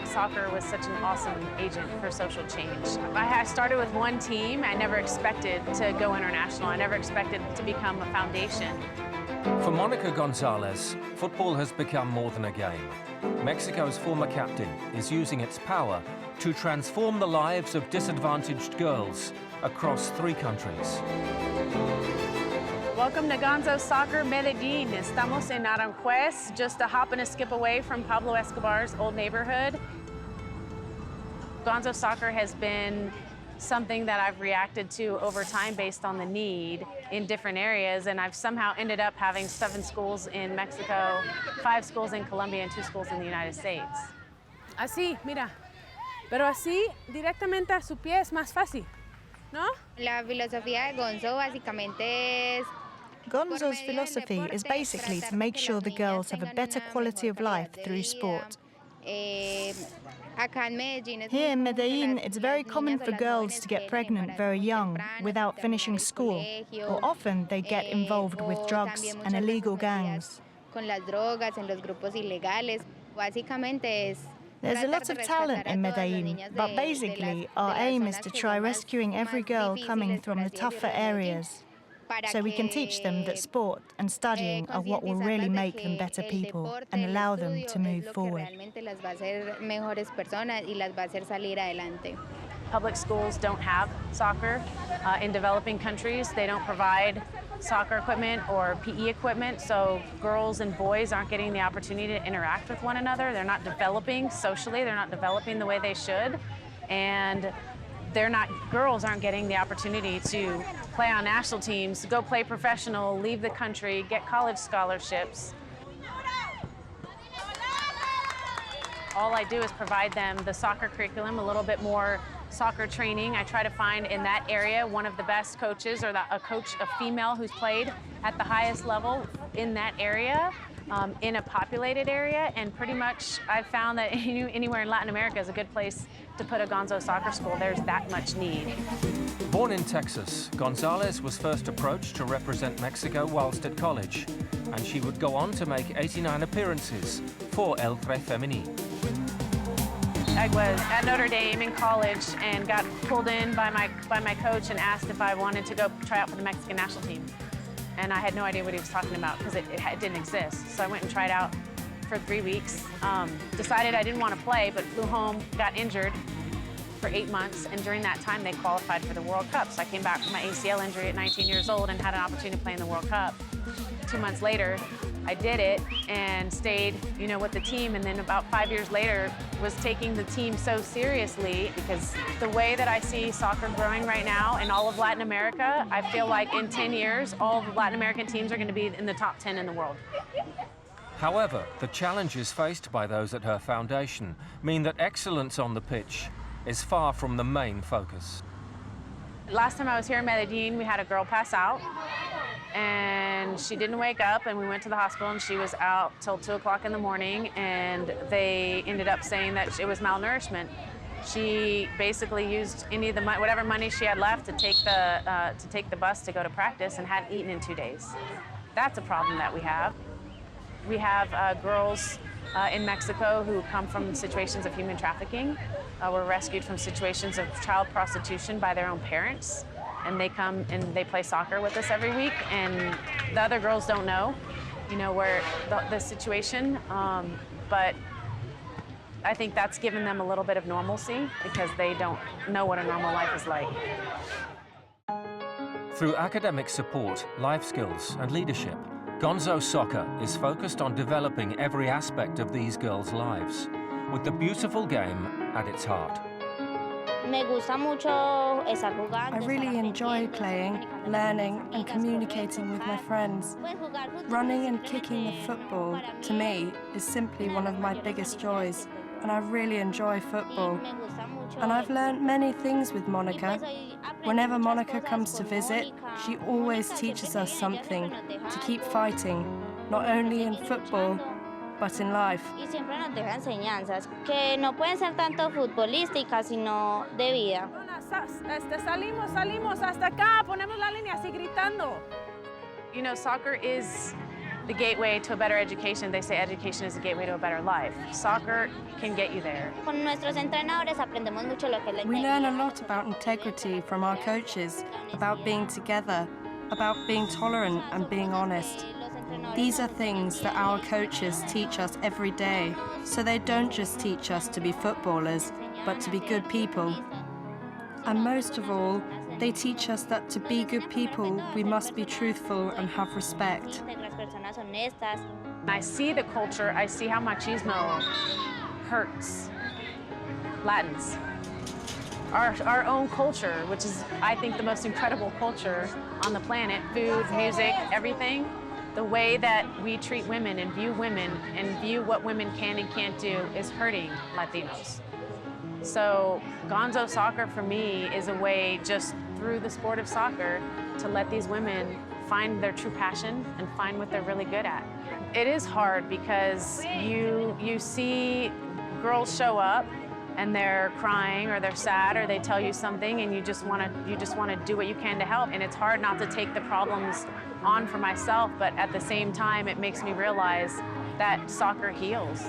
soccer was such an awesome agent for social change. I started with one team. I never expected to go international. I never expected to become a foundation. For Mónica González, football has become more than a game. Mexico's former captain is using its power to transform the lives of disadvantaged girls across 3 countries. Welcome to Gonzo Soccer, Medellín. Estamos en Aranjuez, just a hop and a skip away from Pablo Escobar's old neighborhood. Gonzo Soccer has been something that I've reacted to over time based on the need in different areas, and I've somehow ended up having 7 schools in Mexico, 5 schools in Colombia, and 2 schools in the United States. Así, mira. Pero así, directamente a su pie es más fácil, ¿no? La filosofía de Gonzo básicamente es... Gonzo's philosophy is basically to make sure the girls have a better quality of life through sport. Here in Medellín, it's very common for girls to get pregnant very young, without finishing school, or often they get involved with drugs and illegal gangs. There's a lot of talent in Medellín, but basically our aim is to try rescuing every girl coming from the tougher areas, so we can teach them that sport and studying are what will really make them better people and allow them to move forward. Public schools don't have soccer. In developing countries, they don't provide soccer equipment or PE equipment, so girls and boys aren't getting the opportunity to interact with one another. They're not developing socially, they're not developing the way they should, and girls aren't getting the opportunity to play on national teams, go play professional, leave the country, get college scholarships. All I do is provide them the soccer curriculum, a little bit more soccer training. I try to find in that area one of the best coaches, or a female who's played at the highest level in that area, in a populated area, and pretty much I've found that anywhere in Latin America is a good place to put a Gonzo Soccer school. There's that much need. Born in Texas, González was first approached to represent Mexico whilst at college, and she would go on to make 89 appearances for El Tre Femení. I was at Notre Dame in college and got pulled in by my coach and asked if I wanted to go try out for the Mexican national team. And I had no idea what he was talking about because it didn't exist. So I went and tried out for 3 weeks, decided I didn't want to play, but flew home, got injured for 8 months, and during that time they qualified for the World Cup. So I came back from my ACL injury at 19 years old and had an opportunity to play in the World Cup. 2 months later, I did it and stayed, with the team, and then about 5 years later was taking the team so seriously, because the way that I see soccer growing right now in all of Latin America, I feel like in 10 years, all of the Latin American teams are going to be in the top 10 in the world. However, the challenges faced by those at her foundation mean that excellence on the pitch is far from the main focus. Last time I was here in Medellín, we had a girl pass out, and she didn't wake up, and we went to the hospital, and she was out till 2 o'clock in the morning, and they ended up saying that it was malnourishment. She basically used whatever money she had left to take the bus to go to practice, and hadn't eaten in 2 days. That's a problem that we have. We have girls in Mexico who come from situations of human trafficking, were rescued from situations of child prostitution by their own parents, and they come and they play soccer with us every week, and the other girls don't know, where the situation, but I think that's given them a little bit of normalcy because they don't know what a normal life is like. Through academic support, life skills and leadership, Gonzo Soccer is focused on developing every aspect of these girls' lives, with the beautiful game at its heart. I really enjoy playing, learning and communicating with my friends. Running and kicking the football, to me, is simply one of my biggest joys, and I really enjoy football. And I've learned many things with Mónica. Whenever Mónica comes to visit, she always teaches us something to keep fighting, not only in football, but in life. Y siempre nos deja enseñanzas que no pueden ser tanto futbolísticas, sino de vida. Salimos hasta acá, ponemos la línea así gritando. Soccer is the gateway to a better education. They say education is the gateway to a better life. Soccer can get you there. Con nuestros entrenadores aprendemos mucho lo que es la We learn a integridad. lot about integrity from our coaches, about being together, about being tolerant and being honest. These are things that our coaches teach us every day, so they don't just teach us to be footballers, but to be good people. And most of all, they teach us that to be good people, we must be truthful and have respect. Las personas honestas. I see the culture, I see how machismo hurts Latins. Our own culture, which is, I think, the most incredible culture on the planet, food, music, everything, the way that we treat women and view what women can and can't do is hurting Latinos. So Gonzo Soccer for me is a way, just through the sport of soccer, to let these women find their true passion and find what they're really good at. It is hard because you see girls show up and they're crying or they're sad or they tell you something and you just want to do what you can to help, and it's hard not to take the problems on for myself, but at the same time it makes me realize that soccer heals.